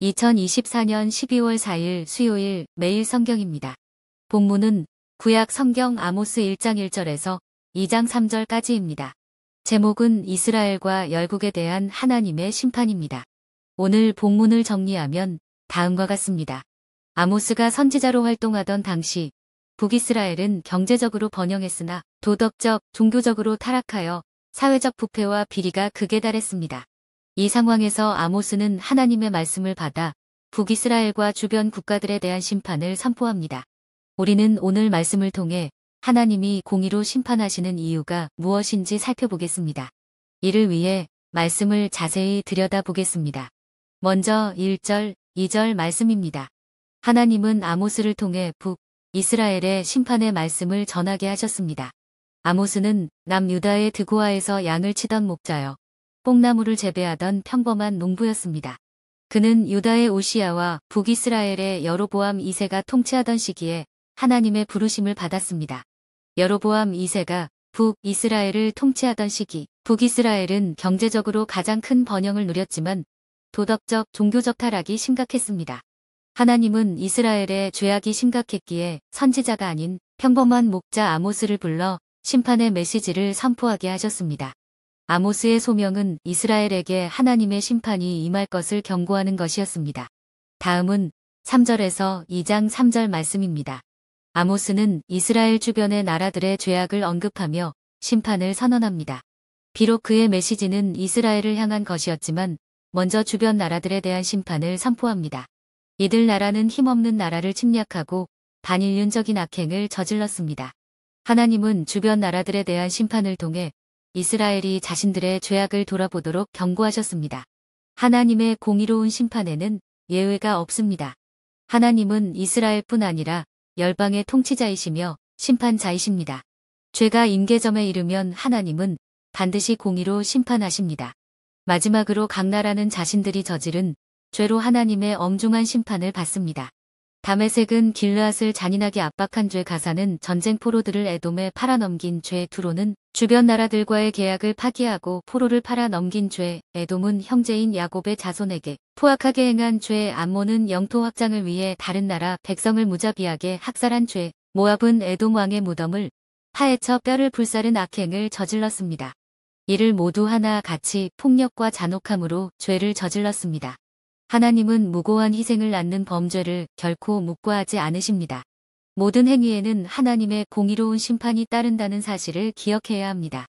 2024년 12월 4일 수요일 매일 성경입니다. 본문은 구약 성경 아모스 1장 1절에서 2장 3절까지입니다. 제목은 이스라엘과 열국에 대한 하나님의 심판입니다. 오늘 본문을 정리하면 다음과 같습니다. 아모스가 선지자로 활동하던 당시 북이스라엘은 경제적으로 번영했으나 도덕적, 종교적으로 타락하여 사회적 부패와 비리가 극에 달했습니다. 이 상황에서 아모스는 하나님의 말씀을 받아 북이스라엘과 주변 국가들에 대한 심판을 선포합니다. 우리는 오늘 말씀을 통해 하나님이 공의로 심판하시는 이유가 무엇인지 살펴보겠습니다. 이를 위해 말씀을 자세히 들여다보겠습니다. 먼저 1절, 2절 말씀입니다. 하나님은 아모스를 통해 북이스라엘의 심판의 말씀을 전하게 하셨습니다. 아모스는 남유다의 드고아에서 양을 치던 목자여 뽕나무를 재배하던 평범한 농부였습니다. 그는 유다의 우시야와 북이스라엘의 여로보암 2세가 통치하던 시기에 하나님의 부르심을 받았습니다. 여로보암 2세가 북이스라엘을 통치하던 시기, 북이스라엘은 경제적으로 가장 큰 번영을 누렸지만 도덕적, 종교적 타락이 심각했습니다. 하나님은 이스라엘의 죄악이 심각했기에 선지자가 아닌 평범한 목자 아모스를 불러 심판의 메시지를 선포하게 하셨습니다. 아모스의 소명은 이스라엘에게 하나님의 심판이 임할 것을 경고하는 것이었습니다. 다음은 3절에서 2장 3절 말씀입니다. 아모스는 이스라엘 주변의 나라들의 죄악을 언급하며 심판을 선언합니다. 비록 그의 메시지는 이스라엘을 향한 것이었지만 먼저 주변 나라들에 대한 심판을 선포합니다. 이들 나라는 힘없는 나라를 침략하고 반인륜적인 악행을 저질렀습니다. 하나님은 주변 나라들에 대한 심판을 통해 이스라엘이 자신들의 죄악을 돌아보도록 경고하셨습니다. 하나님의 공의로운 심판에는 예외가 없습니다. 하나님은 이스라엘뿐 아니라 열방의 통치자이시며 심판자이십니다. 죄가 임계점에 이르면 하나님은 반드시 공의로 심판하십니다. 마지막으로 각 나라는 자신들이 저지른 죄로 하나님의 엄중한 심판을 받습니다. 다메섹은 길르앗을 잔인하게 압박한 죄, 가사는 전쟁 포로들을 에돔에 팔아넘긴 죄, 두로는 주변 나라들과의 계약을 파기하고 포로를 팔아넘긴 죄, 에돔은 형제인 야곱의 자손에게 포악하게 행한 죄, 암몬은 영토 확장을 위해 다른 나라 백성을 무자비하게 학살한 죄, 모압은 에돔 왕의 무덤을 파헤쳐 뼈를 불사른 악행을 저질렀습니다. 이를 모두 하나같이 폭력과 잔혹함으로 죄를 저질렀습니다. 하나님은 무고한 희생을 낳는 범죄를 결코 묵과하지 않으십니다. 모든 행위에는 하나님의 공의로운 심판이 따른다는 사실을 기억해야 합니다.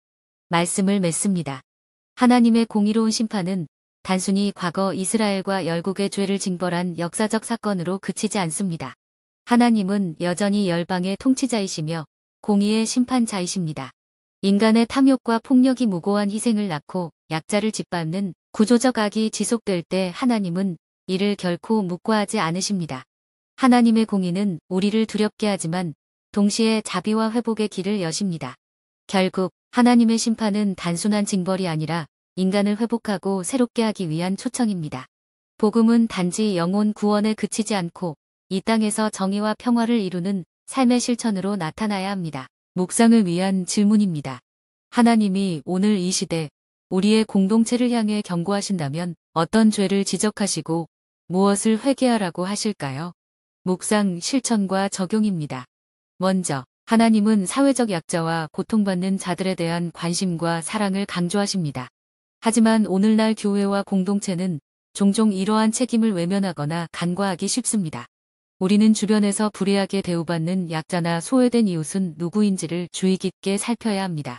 말씀을 맺습니다. 하나님의 공의로운 심판은 단순히 과거 이스라엘과 열국의 죄를 징벌한 역사적 사건으로 그치지 않습니다. 하나님은 여전히 열방의 통치자이시며 공의의 심판자이십니다. 인간의 탐욕과 폭력이 무고한 희생을 낳고 약자를 짓밟는 구조적 악이 지속될 때 하나님은 이를 결코 묵과하지 않으십니다. 하나님의 공의는 우리를 두렵게 하지만 동시에 자비와 회복의 길을 여십니다. 결국 하나님의 심판은 단순한 징벌이 아니라 인간을 회복하고 새롭게 하기 위한 초청입니다. 복음은 단지 영혼 구원에 그치지 않고 이 땅에서 정의와 평화를 이루는 삶의 실천으로 나타나야 합니다. 묵상을 위한 질문입니다. 하나님이 오늘 이 시대 우리의 공동체를 향해 경고하신다면 어떤 죄를 지적하시고 무엇을 회개하라고 하실까요? 묵상 실천과 적용입니다. 먼저 하나님은 사회적 약자와 고통받는 자들에 대한 관심과 사랑을 강조하십니다. 하지만 오늘날 교회와 공동체는 종종 이러한 책임을 외면하거나 간과하기 쉽습니다. 우리는 주변에서 불의하게 대우받는 약자나 소외된 이웃은 누구인지를 주의 깊게 살펴야 합니다.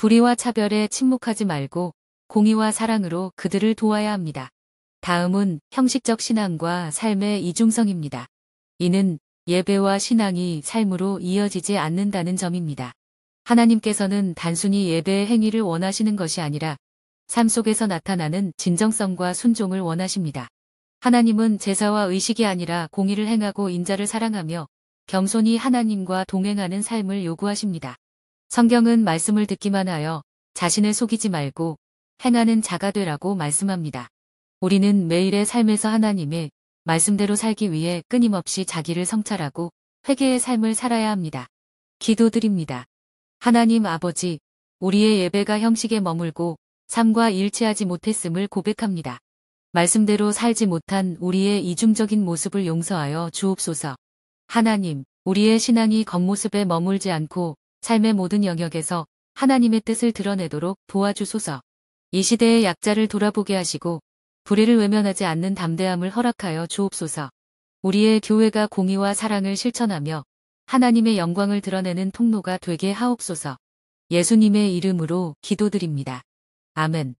불의와 차별에 침묵하지 말고 공의와 사랑으로 그들을 도와야 합니다. 다음은 형식적 신앙과 삶의 이중성입니다. 이는 예배와 신앙이 삶으로 이어지지 않는다는 점입니다. 하나님께서는 단순히 예배의 행위를 원하시는 것이 아니라 삶 속에서 나타나는 진정성과 순종을 원하십니다. 하나님은 제사와 의식이 아니라 공의를 행하고 인자를 사랑하며 겸손히 하나님과 동행하는 삶을 요구하십니다. 성경은 말씀을 듣기만 하여 자신을 속이지 말고 행하는 자가 되라고 말씀합니다. 우리는 매일의 삶에서 하나님의 말씀대로 살기 위해 끊임없이 자기를 성찰하고 회개의 삶을 살아야 합니다. 기도드립니다. 하나님 아버지, 우리의 예배가 형식에 머물고 삶과 일치하지 못했음을 고백합니다. 말씀대로 살지 못한 우리의 이중적인 모습을 용서하여 주옵소서. 하나님, 우리의 신앙이 겉모습에 머물지 않고 삶의 모든 영역에서 하나님의 뜻을 드러내도록 도와주소서. 이 시대의 약자를 돌아보게 하시고 불의를 외면하지 않는 담대함을 허락하여 주옵소서. 우리의 교회가 공의와 사랑을 실천하며 하나님의 영광을 드러내는 통로가 되게 하옵소서. 예수님의 이름으로 기도드립니다. 아멘.